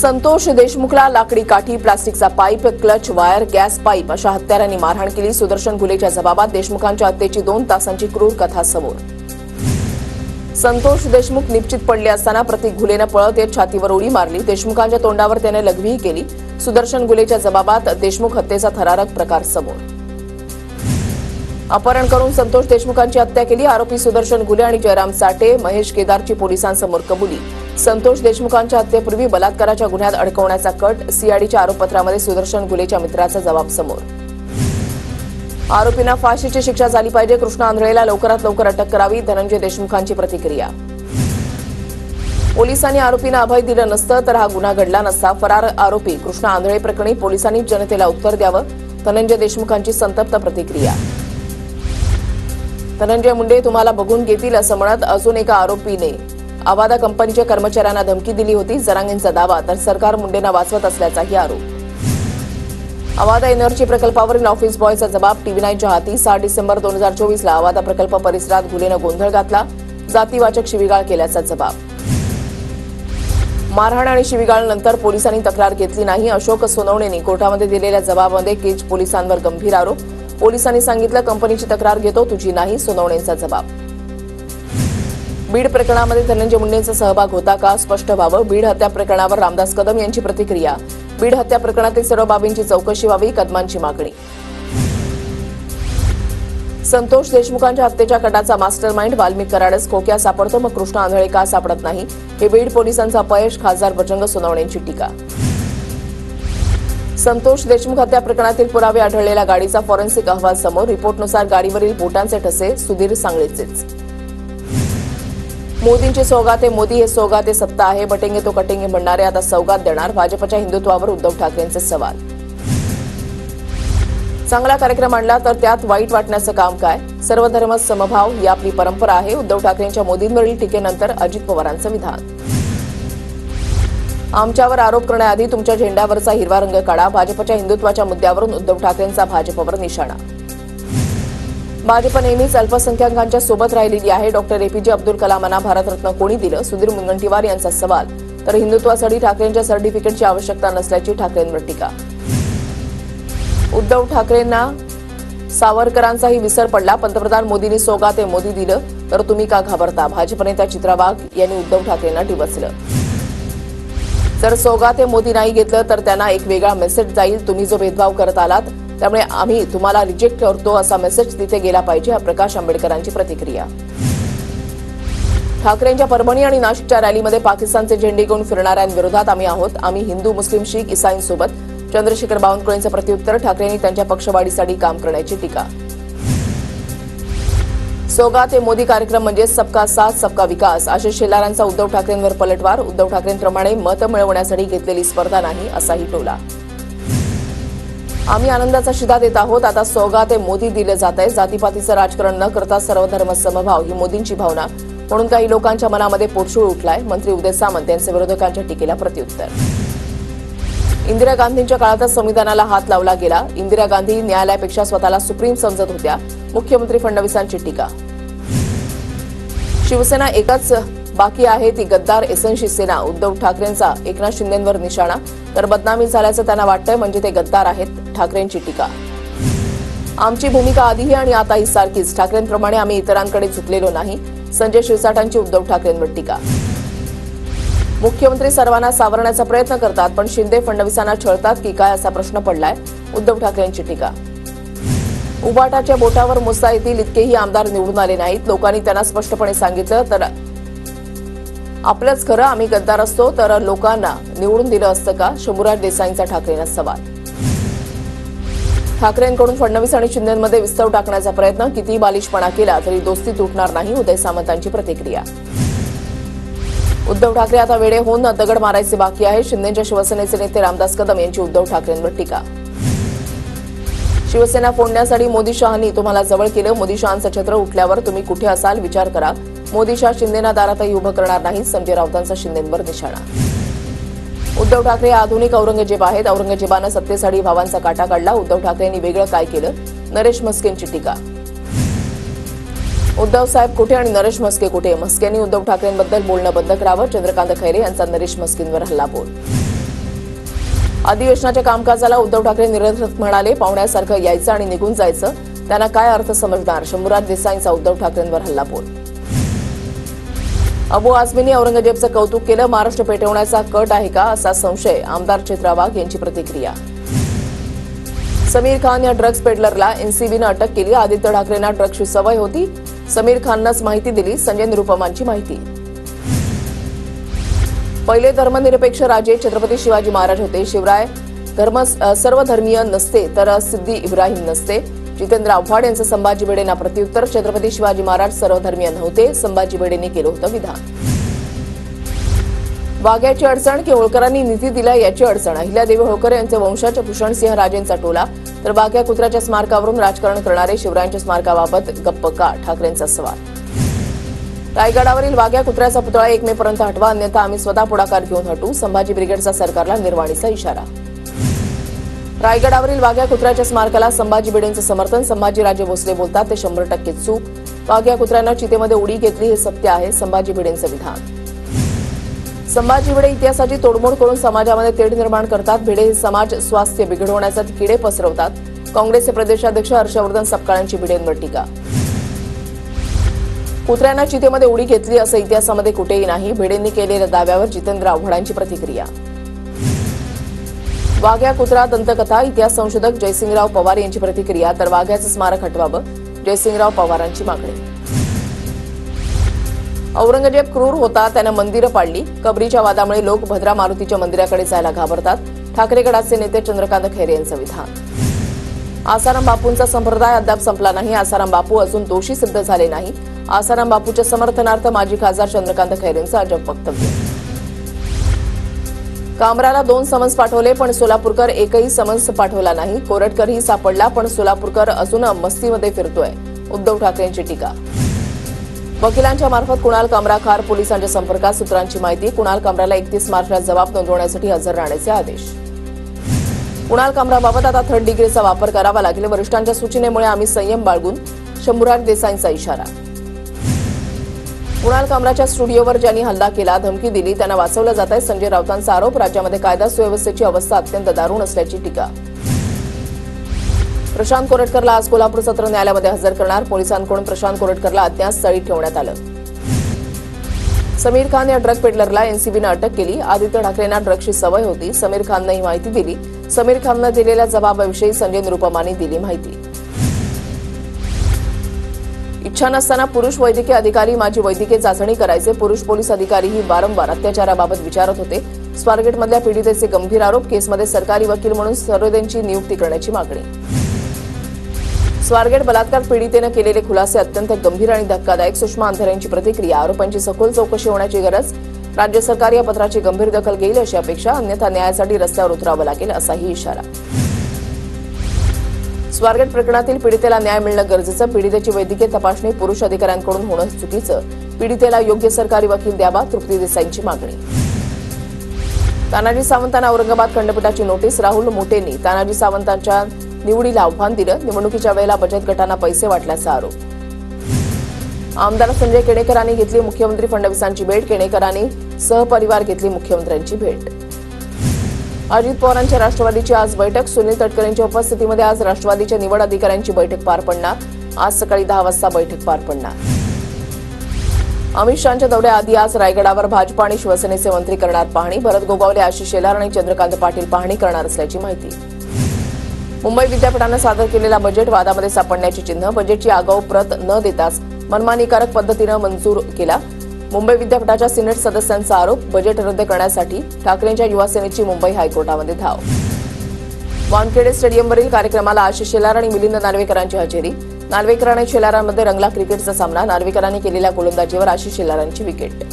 संतोष देशमुखला लाकडी काठी, प्लास्टिकचा pipe, clutch wire, gas pipe अशा हत्यारांनी मारहाण केली. सुदर्शन घुलेच्या जबाबात देशमुखांच्या हत्येची 2 तासांची क्रूर कथा समोर. संतोष देशमुख निश्चित पडले असताना प्रतीक घुलेनं पळत येत छातीवर उडी मारली. देशमुखांच्या तोंडावर त्याने लघवीही केली. सुदर्शन घुलेच्या जबाबात देशमुख हत्येचा थरारक प्रकार समोर. अपहरण करून संतोष देशमुखांची हत्या केली. आरोपी सुदर्शन घुले आणि जयराम साठे, महेश केदारची पोलिसांसमोर कबुली. संतोष देशमुखांच्या हत्येपूर्वी बलात्काराच्या गुन्ह्यात अडकवण्याचा कट. सीआयडीच्या आरोपपत्रामध्ये सुदर्शन घुलेच्या मित्राचा जबाब समोर. आरोपींना फाशीची शिक्षा झाली पाहिजे. कृष्णा आंधळेला लवकरात लवकर अटक करावी. धनंजय देशमुखांची प्रतिक्रिया. पोलिसांनी आरोपींना अभय दिलं नसतं तर हा गुन्हा घडला नसता. फरार आरोपी कृष्णा आंधळे प्रकरणी पोलिसांनी जनतेला उत्तर द्यावं. धनंजय देशमुखांची संतप्त प्रतिक्रिया. धनंजय मुंडे तुम्हाला बघून घेतील असं म्हणत अजून एका आरोपीने आवादा कंपनीच्या कर्मचाऱ्यांना धमकी दिली होती. जरांगेंचा दावा तर सरकार मुंडेंना वाचवत असल्याचाही आरोप. आवादा एनर्जी प्रकल्पावरील ऑफिस बॉयचा जबाब TV9च्या हाती. 6 डिसेंबर 2024ला आवादा प्रकल्प परिसरात घुलेनं गोंधळ घातला. जातीवाचक शिवीगाळ केल्याचा जबाब. मारहाण आणि शिवीगाळनंतर पोलिसांनी तक्रार घेतली नाही. अशोक सोनवणेंनी कोर्टामध्ये दिलेल्या जबाबामध्ये केज पोलिसांवर गंभीर आरोप. पोलिसांनी सांगितलं कंपनीची तक्रार घेतो, तुझी नाही. सोनवणेंचा जबाब. बीड प्रकरणामध्ये धनंजय मुंडेंचा सहभाग होता का स्पष्ट व्हावं. बीड हत्या प्रकरणावर रामदास कदम यांची प्रतिक्रिया. बीड हत्या प्रकरणातील सर्व बाबींची चौकशी व्हावी, कदमांची मागणी. संतोष देशमुखांच्या हत्येच्या कटाचा मास्टरमाइंड वाल्मिक कराडच खोक्या सापडतो, मग कृष्णा आंधळे का सापडत नाही. हे बीड पोलिसांचं अपयश. खासदार बजरंग सोनवणेंची टीका. संतोष देशमुख हत्या प्रकरणातील पुरावे आढळलेल्या गाडीचा फॉरेन्सिक अहवाल समोर. रिपोर्टनुसार गाडीवरील बोटांचे ठसे सुधीर सांगळेचेच. मोदींची सौगात आहे. मोदी हे सौगात आहे. सत्ता आहे. बटेंगे तो कटेंगे म्हणणारे आता सौगात देणार. भाजपच्या हिंदुत्वावर उद्धव ठाकरेंचे सवाल. चांगला कार्यक्रम आणला तर त्यात वाईट वाटण्याचं काम काय. सर्व धर्म समभाव ही आपली परंपरा आहे. उद्धव ठाकरेंच्या मोदींवरील टीकेनंतर अजित पवारांचं विधान. आमच्यावर आरोप करण्याआधी तुमच्या झेंड्यावरचा हिरवा रंग काढा. भाजपच्या हिंदुत्वाच्या मुद्द्यावरून उद्धव ठाकरेंचा भाजपवर निशाणा. भाजप नेहमीच अल्पसंख्याकांच्या सोबत राहिलेली आहे. डॉक्टर APJ अब्दुल कलामांना भारतरत्न कोणी दिलं. सुधीर मुनगंटीवार यांचा सवाल. तर हिंदुत्वासाठी ठाकरेंच्या सर्टिफिकेटची आवश्यकता नसल्याची ठाकरेंवर टीका. उद्धव ठाकरेंना सावरकरांचाही विसर पडला. पंतप्रधान मोदींनी सौगाते मोदी दिलं तर तुम्ही का घाबरता. भाजप नेत्या चित्रा वाघ यांनी उद्धव ठाकरेंना डिवचलं. जर सौगाते मोदी नाही घेतलं तर त्यांना एक वेगळा मेसेज जाईल. तुम्ही जो भेदभाव करत आलात त्यामुळे आम्ही तुम्हाला रिजेक्ट करतो असा मेसेज तिथे गेला पाहिजे. प्रकाश आंबेडकरांची प्रतिक्रिया. ठाकरेंच्या परभणी आणि नाशिकच्या रॅलीमध्ये पाकिस्तानचे झेंडे घेऊन फिरणाऱ्यांविरोधात आम्ही आहोत. आम्ही हिंदू, मुस्लिम, शीख, इसाईंसोबत. चंद्रशेखर बावनकुळेंचं प्रत्युत्तर. ठाकरेंनी त्यांच्या पक्षवाढीसाठी काम करण्याची टीका. सौगात हे मोदी कार्यक्रम म्हणजे सबका साथ सबका विकास. आशिष शेलारांचा उद्धव ठाकरेंवर पलटवार. उद्धव ठाकरेंप्रमाणे मतं मिळवण्यासाठी घेतलेली स्पर्धा नाही असाही टोला. आम्ही आनंदाचा शिधा देत आहोत. आता सौगात हे मोदी दिलं जात आहे. जातीपातीचं राजकारण न करता सर्वधर्म समभाव ही मोदींची भावना. म्हणून काही लोकांच्या मनामध्ये पोटशूळ उठलाय. मंत्री उदय सामंत यांचे विरोधकांच्या टीकेला प्रत्युत्तर. इंदिरा गांधींच्या काळातच संविधानाला हात लावला गेला. इंदिरा गांधी न्यायालयापेक्षा स्वतःला सुप्रीम समजत होत्या. मुख्यमंत्री फडणवीसांची टीका. शिवसेना एकच बाकी आहे ती गद्दार एसएनशी सेना. उद्धव ठाकरेंचा एकनाथ शिंदेंवर निशाणा. तर बदनामी झाल्याचं त्यांना वाटतंय म्हणजे ते गद्दार आहेत. ठाकरेंची टीका. आमची भूमिका आधीही आणि आताही सारखीच. ठाकरेंप्रमाणे आम्ही इतरांकडे झुकलेलो नाही. संजय शिरसाटांची उद्धव ठाकरेंवर टीका. मुख्यमंत्री सर्वांना सावरण्याचा प्रयत्न करतात पण शिंदे फडणवीसांना छळतात की काय असा प्रश्न पडलाय. उद्धव ठाकरेंची टीका. उबाटाच्या बोटावर मोजता येतील इतकेही आमदार निवडून आले नाहीत. लोकांनी त्यांना स्पष्टपणे सांगितलं तर आपलंच खरं. आम्ही गद्दार असतो तर लोकांना निवडून दिलं असतं का. शंभूराज देसाईंचा ठाकरेंना सवाल. ठाकरेंकडून फडणवीस आणि शिंदेंमध्ये विस्तव टाकण्याचा प्रयत्न. कितीही बालिशपणा केला तरी दोस्ती तुटणार नाही. उदय सामंतांची प्रतिक्रिया. उद्धव ठाकरे आता वेडे होऊन दगड मारायचे बाकी आहे. शिंदेच्या शिवसेनेचे नेते रामदास कदम यांची उद्धव ठाकरेंवर टीका. शिवसेना फोडण्यासाठी मोदी शहांनी तुम्हाला जवळ केलं. मोदी शहांचं छत्र उठल्यावर तुम्ही कुठे असाल विचार करा. मोदी शहा शिंदेना दारातही उभं करणार नाही. संजय राऊतांचा शिंदेंवर निशाणा. उद्धव ठाकरे आधुनिक औरंगजेब आहेत. औरंगजेबानं सत्तेसाठी भावांचा काटा काढला. उद्धव ठाकरेंनी वेगळं काय केलं. नरेश म्हस्केंची टीका. उद्धव साहेब कुठे आणि नरेश म्हस्के कुठे. म्हस्केंनी उद्धव ठाकरेंबद्दल बोलणं बंद करावं. चंद्रकांत खैरे यांचा नरेश म्हस्केंवर हल्लाबोल. अधिवेशनाच्या कामकाजाला उद्धव ठाकरे निरर्थक म्हणाले. पाहुण्यासारखं यायचं आणि निघून जायचं, त्यांना काय अर्थ समजणार. शंभूराज देसाईंचा उद्धव ठाकरेंवर हल्लाबोल. अबू आझमींनी औरंगजेबचं कौतुक केलं. महाराष्ट्र पेटवण्याचा कट आहे का, असा संशय आमदार चित्रा वाघ यांची प्रतिक्रिया. समीर खान या ड्रग्ज पेडलरला एनसीबीनं अटक केली. आदित्य ठाकरेंना ड्रग्जची सवय होती, समीर खाननंच माहिती दिली. संजय निरुपमांची माहिती. पहिले धर्मनिरपेक्ष राजे छत्रपती शिवाजी महाराज होते. शिवराय सर्वधर्मीय नसते तर सिद्दी इब्राहिम नसते. जितेंद्र आव्हाड यांचं संभाजी भिडेंना प्रत्युत्तर. छत्रपती शिवाजी महाराज सर्वधर्मीय नव्हते, संभाजी भिडेंनी केलं होतं विधान. वाघ्याची अडचण की होळकरांनी निधी दिला याची अडचण. अहिल्यादेवी होळकर यांचे वंशज भूषणसिंह राजेंचा टोला. तर वाघ्या कुत्र्याच्या स्मारकावरून राजकारण करणारे शिवरायांच्या स्मारकाबाबत गप्प का, ठाकरेंचा सवाल. रायगडावरील वाघ्या कुत्र्याचा पुतळा 1 मे पर्यंत हटवा, अन्यथा आम्ही स्वतः पुढाकार घेऊन हटू. संभाजी ब्रिगेडचा सरकारला निर्वाणीचा इशारा. रायगडावरील वाघ्या कुत्र्याच्या स्मारकाला संभाजी भिडेंचं समर्थन. संभाजीराजे भोसले बोलतात ते 100% चूक. वाघ्या कुत्र्यानं चितेमध्ये उडी घेतली हे सत्य आहे, संभाजी भिडेंचं विधान. संभाजी भिडे इतिहासाची तोडमोड करून समाजामध्ये तेढ निर्माण करतात. भिडे हे समाज स्वास्थ्य बिघडवण्याचा किडे पसरवतात. काँग्रेसचे प्रदेशाध्यक्ष हर्षवर्धन सपकाळांची भिडेंवर टीका. कुत्र्यांना चितेमध्ये उडी घेतली असं इतिहासामध्ये कुठेही नाही. भिडेंनी केलेल्या दाव्यावर जितेंद्र आव्हाडांची प्रतिक्रिया. वाघ्या कुत्रा दंतकथा, इतिहास संशोधक जयसिंगराव पवार यांची प्रतिक्रिया. तर वाघ्याचं स्मारक हटवावं, जयसिंगराव पवारांची मागणी. औरंगजेब क्रूर होता, त्यानं मंदिरं पाडली. कबरीच्या वादामुळे लोक भद्रा मारुतीच्या मंदिराकडे जायला घाबरतात. ठाकरे गटाचे नेते चंद्रकांत खैरे यांचं विधान. आसाराम बापूंचा संप्रदाय अद्याप संपला नाही. आसाराम बापू अजून दोषी सिद्ध झाले नाही. आसाराम बापूच्या समर्थनार्थ माजी खासदार चंद्रकांत खैरेंचं अजब वक्तव्य. कामराला 2 समन्स पाठवले पण सोलापूरकर एकही समन्स पाठवला नाही. कोरटकरही सापडला पण सोलापूरकर अजून मस्तीमध्ये फिरतोय, उद्धव ठाकरेंची टीका. वकिलांच्या मार्फत कुणाल कामरा खार पोलिसांच्या संपर्कात. सूत्रांची माहिती. कुणाल कामराला 31 मार्चला जबाब नोंदवण्यासाठी हजर राहण्याचे आदेश. कुणाल कामराबाबत आता 3rd डिग्रीचा वापर करावा लागेल. वरिष्ठांच्या सूचनेमुळे आम्ही संयम बाळगून. शंभूराज देसाईंचा इशारा. कुणाल कामराच्या स्टुडिओवर ज्यांनी हल्ला केला, धमकी दिली, त्यांना वाचवलं जात आहे. संजय राऊतांचा आरोप. राज्यामध्ये कायदा सुव्यवस्थेची अवस्था अत्यंत दारुण असल्याची टीका. प्रशांत कोरटकरला आज कोल्हापूर सत्र न्यायालयामध्ये हजर करणार. पोलिसांकडून प्रशांत कोरटकरला अज्ञात स्थळी ठेवण्यात आलं. समीर खान या ड्रग पेडलरला एनसीबीनं अटक केली. आदित्य ठाकरेंना ड्रग्जची सवय होती, समीर खाननं ही माहिती दिली. समीर खाननं दिलेल्या जबाबाविषयी संजय निरुपमांनी दिली माहिती. इच्छा नसताना पुरुष वैद्यकीय अधिकारी माझी वैद्यकीय चाचणी करायचे. पुरुष पोलीस अधिकारीही वारंवार अत्याचाराबाबत विचारत होते. स्वारगेटमधल्या पीडितेचे गंभीर आरोप. केसमध्ये सरकारी वकील म्हणून सरोदेंची नियुक्ती करण्याची मागणी. स्वारगेट बलात्कार पीडितेनं केलेले खुलासे अत्यंत गंभीर आणि धक्कादायक. सुषमा अंधारेंची प्रतिक्रिया. आरोपांची सखोल चौकशी होण्याची गरज. राज्य सरकार या पत्राची गंभीर दखल घेईल अशी अपेक्षा. अन्यथा न्यायासाठी रस्त्यावर उतरावं लागेल असाही इशारा. स्वारगेट प्रकरणातील पीडितेला न्याय मिळणं गरजेचं. पीडितेची वैद्यकीय तपासणी पुरुष अधिकाऱ्यांकडून होणं चुकीचं. पीडितेला योग्य सरकारी वकील द्यावा. तृप्ती देसाईंची मागणी. तानाजी सावंतांना औरंगाबाद खंडपीठाची नोटीस. राहुल मोटेंनी तानाजी सावंतांच्या निवडीला आव्हान दिलं. निवडणुकीच्या वेळेला बचत गटांना पैसे वाटल्याचा आरोप. आमदार संजय केणेकरांनी घेतली मुख्यमंत्री फडणवीसांची भेट. केणेकरांनी सहपरिवार घेतली मुख्यमंत्र्यांची भेट. अजित पवारांच्या राष्ट्रवादीची आज बैठक. सुनील तटकरेंच्या उपस्थितीमध्ये आज राष्ट्रवादीच्या निवड अधिकाऱ्यांची बैठक पार पडणार. आज सकाळी 10 वाजता बैठक पार पडणार. अमित शहांच्या दौऱ्याआधी आज रायगडावर भाजपा आणि शिवसेनेचे मंत्री करणार पाहणी. भरत गोगावले, आशिष शेलार आणि चंद्रकांत पाटील पाहणी करणार असल्याची माहिती. मुंबई विद्यापीठानं सादर केलेला बजेट वादामध्ये सापडण्याची चिन्ह. बजेटची आगाऊ प्रत न देताच मनमानीकारक पद्धतीनं मंजूर केला. मुंबई विद्यापीठाच्या सिनेट सदस्यांचा आरोप. बजेट रद्द करण्यासाठी ठाकरेंच्या युवासेनेची मुंबई हायकोर्टामध्ये धाव. वानखेडे स्टेडियमवरील कार्यक्रमाला आशिष शेलार आणि मिलिंद नार्वेकरांची हजेरी. नार्वेकर आणि शेलारांमध्ये रंगला क्रिकेटचा सामना. नार्वेकरांनी केलेल्या गोलंदाजीवर आशिष शेलारांची विकेट.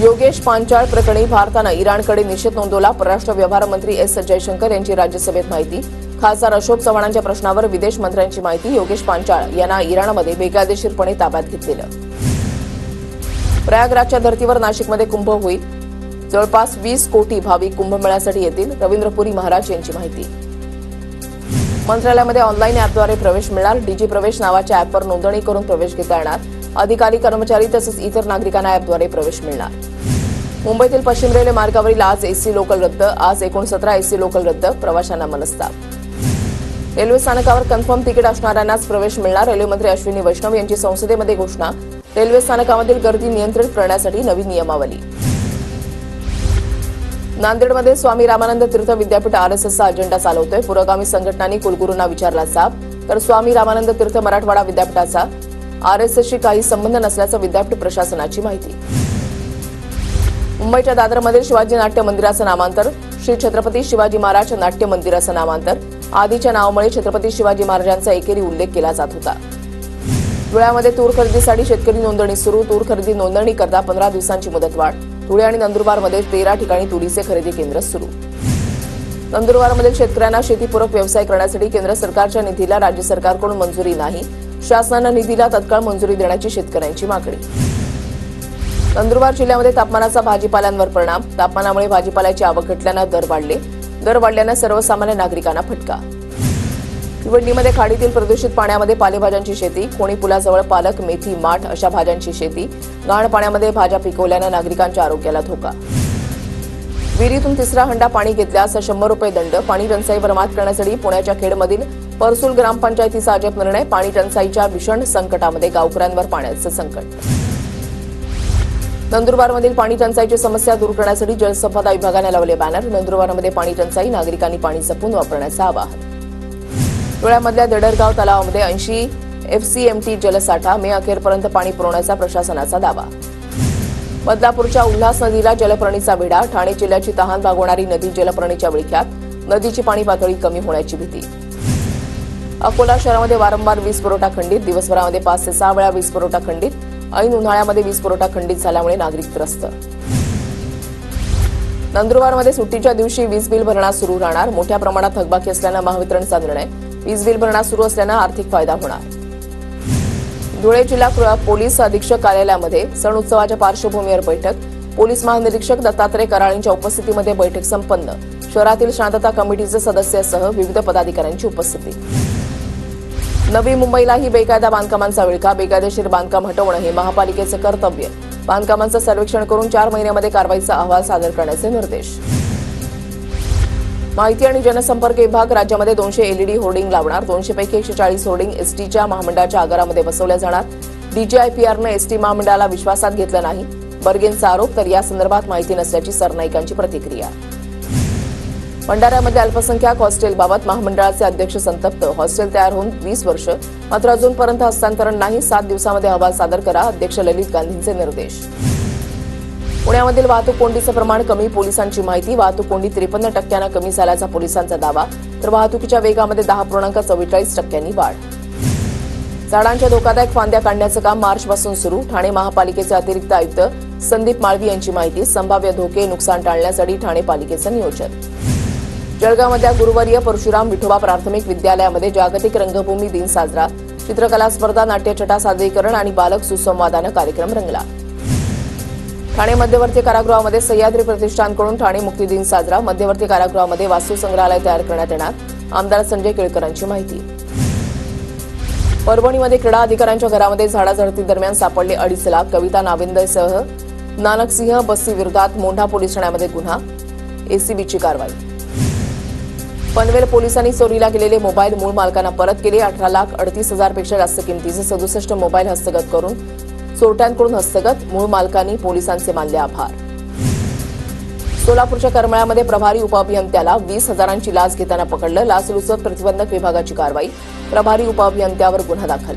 योगेश पांचाळ प्रकरणी भारतानं इराणकडे निषेध नोंदवला. परराष्ट्र व्यवहार मंत्री एस जयशंकर यांची राज्यसभेत माहिती. खासदार अशोक चव्हाणांच्या प्रश्नावर विदेश मंत्र्यांची माहिती. योगेश पांचाळ यांना इराणमध्ये बेकायदेशीरपणे ताब्यात घेतलेलं. प्रयागराजच्या धर्तीवर नाशिकमध्ये कुंभ होईल. जवळपास 20 कोटी भाविक कुंभमेळ्यासाठी येतील. रवींद्रपुरी महाराज यांची माहिती. मंत्रालयामध्ये ऑनलाईन ॲपद्वारे प्रवेश मिळणार. डीजी प्रवेश नावाच्या ॲपवर नोंदणी करून प्रवेश घेता येणार. अधिकारी, कर्मचारी तसंच इतर नागरिकांना ॲपद्वारे प्रवेश मिळणार. मुंबईतील पश्चिम रेल्वे मार्गावरील आज एसी लोकल रद्द. आज एकूण 17 एसी लोकल रद्द. प्रवाशांना मनस्ताप. रेल्वे स्थानकावर कन्फर्म तिकीट असणाऱ्यांनाच प्रवेश मिळणार. रेल्वेमंत्री अश्विनी वैष्णव यांची संसदेमध्ये घोषणा. रेल्वे स्थानकामधील गर्दी नियंत्रित करण्यासाठी नवी नियमावली. नांदेडमध्ये स्वामी रामानंद तीर्थ विद्यापीठ आरएसएसचा अजेंडा चालवतोय. पुरोगामी संघटनांनी कुलगुरूंना विचारला जाब. तर स्वामी रामानंद तीर्थ मराठवाडा विद्यापीठाचा आरएसएसशी काही संबंध नसल्याचं विद्यापीठ प्रशासनाची माहिती. मुंबईच्या दादरमध्ये शिवाजी नाट्य मंदिराचं नामांतर. श्री छत्रपती शिवाजी महाराज नाट्य मंदिराचं नामांतर. आधीच्या नावामुळे छत्रपती शिवाजी महाराजांचा एकेरी उल्लेख केला जात होता. धुळ्यामध्ये तूर खरेदीसाठी शेतकरी नोंदणी सुरू. तूर खरेदी नोंदणी करता 15 दिवसांची मुदतवाढ. धुळे आणि नंदुरबारमध्ये 13 ठिकाणी तुरीचे खरेदी केंद्र सुरू. नंदुरबारमधील शेतकऱ्यांना शेतीपूरक व्यवसाय करण्यासाठी केंद्र सरकारच्या निधीला राज्य सरकारकडून मंजुरी नाही. शासनानं निधीला तत्काळ मंजुरी देण्याची शेतकऱ्यांची मागणी. नंदुरबार जिल्ह्यामध्ये तापमानाचा भाजीपाल्यांवर परिणाम. तापमानामुळे भाजीपाल्याची आवक घटल्यानं दर वाढले. दर वाढल्यानं सर्वसामान्य नागरिकांना फटका. भिवंडीमध्ये खाडीतील प्रदूषित पाण्यामध्ये पालेभाज्यांची शेती. कोणी पुलाजवळ पालक, मेथी, माठ अशा भाज्यांची शेती. घाण पाण्यामध्ये भाज्या पिकवल्यानं नागरिकांच्या आरोग्याला धोका. विहिरीतून तिसरा हंडा पाणी घेतल्यास 100 रुपये दंड. पाणी टंचाईवर मात करण्यासाठी पुण्याच्या खेडमधील परसूल ग्रामपंचायतीचा अजब निर्णय. पाणी टंचाईच्या भीषण संकटामध्ये गावकऱ्यांवर पाण्याचं संकट. नंदुरबारमधील पाणी टंचाईची समस्या दूर करण्यासाठी जलसंपदा विभागाने लावले बॅनर. नंदुरबारमध्ये पाणी टंचाई, नागरिकांनी पाणी जपून वापरण्याचं आवाहन. धुळ्यामधल्या दडरगाव तलावामध्ये 80 एफसीएमटी जलसाठा. मे अखेरपर्यंत पाणी पुरवण्याचा प्रशासनाचा दावा. बदलापूरच्या उल्हास नदीला जलपर्णीचा वेढा. ठाणे जिल्ह्याची तहान भागवणारी नदी जलपर्णीच्या विळख्यात. नदीची पाणी पातळी कमी होण्याची भीती. अकोला शहरामध्ये वारंवार वीज पुरवठा खंडित. दिवसभरामध्ये 5 ते 6 वेळा वीज पुरवठा खंडित. ऐन उन्हाळ्यामध्ये वीज पुरवठा खंडित झाल्यामुळे नागरिक त्रस्त. नंदुरबारमध्ये सुट्टीच्या दिवशी वीज बिल भरणा सुरू राहणार. मोठ्या प्रमाणात थकबाकी असल्यानं महावितरणचा निर्णय. वीज बिल भरणा सुरू असल्यानं आर्थिक फायदा होणार. धुळे जिल्हा पोलीस अधीक्षक कार्यालयामध्ये सण उत्सवाच्या पार्श्वभूमीवर बैठक. पोलीस महानिरीक्षक दत्तात्रय कराळींच्या उपस्थितीमध्ये बैठक संपन्न. शहरातील शांतता कमिटीचे सदस्यासह विविध पदाधिकाऱ्यांची उपस्थिती. नवी मुंबईलाही बेकायदा बांधकामांचा विळखा. बेकायदेशीर बांधकाम हटवणं हे महापालिकेचं कर्तव्य. बांधकामांचं सर्वेक्षण करून 4 महिन्यामध्ये कारवाईचा अहवाल सादर करण्याचे निर्देश. माहिती आणि जनसंपर्क विभाग राज्यामध्ये 200 एलईडी होर्डिंग लावणार. 200 पैकी 140 होर्डिंग एसटीच्या महामंडळाच्या आगारामध्ये बसवल्या जाणार. डीजीआयपीआरनं एसटी महामंडळाला विश्वासात घेतलं नाही. बर्गेंचा आरोप. तर या संदर्भात माहिती नसल्याची सरनाईकांची प्रतिक्रिया. भंडाऱ्यामध्ये अल्पसंख्याक हॉस्टेलबाबत महामंडळाचे अध्यक्ष संतप्त. हॉस्टेल तयार होऊन 20 वर्ष मात्र अजूनपर्यंत हस्तांतरण नाही. 7 दिवसामध्ये अहवाल सादर करा. अध्यक्ष ललित गांधींचे निर्देश. पुण्यामधील वाहतूक कोंडीचं प्रमाण कमी. पोलिसांची माहिती. वाहतूक कोंडी 53% कमी झाल्याचा पोलिसांचा दावा. तर वाहतुकीच्या वेगामध्ये 10.44% वाढ. झाडांच्या धोकादायक फांद्या काढण्याचं काम मार्चपासून सुरू. ठाणे महापालिकेचे अतिरिक्त आयुक्त संदीप माळवी यांची माहिती. संभाव्य धोके नुकसान टाळण्यासाठी ठाणे पालिकेचं नियोजन. जळगावमधल्या गुरुवर्य परशुराम विठोबा प्राथमिक विद्यालयामध्ये जागतिक रंगभूमी दिन साजरा. चित्रकला स्पर्धा, नाट्यछटा सादरीकरण आणि बालक सुसंवादानं कार्यक्रम रंगला. ठाणे मध्यवर्ती कारागृहामध्ये सह्याद्री प्रतिष्ठानकडून ठाणे मुक्ती दिन साजरा. मध्यवर्ती कारागृहामध्ये वास्तू संग्रहालय तयार करण्यात येणार. आमदार संजय केळकरांची माहिती. परभणीमध्ये क्रीडा अधिकाऱ्यांच्या घरामध्ये झाडाझडती दरम्यान सापडले 2.5 लाख. कविता नाविंदेसह नानकसिंह बस्सी विरोधात मोंढा पोलीस ठाण्यामध्ये गुन्हा. एसीबीची कारवाई. पनवेल पोलिसांनी चोरीला गेलेले मोबाईल मूळ मालकांना परत केले. 18,38,000 पेक्षा जास्त किमतीचे 67 मोबाईल हस्तगत करून चोरट्यांकडून हस्तगत. मूळ मालकांनी पोलिसांचे मानले आभार. सोलापूरच्या करमाळ्यामध्ये प्रभारी उपअभियंत्याला 20,000ची लाच घेताना पकडलं. लाचलुचपत प्रतिबंधक विभागाची कारवाई. प्रभारी उपअभियंत्यावर गुन्हा दाखल.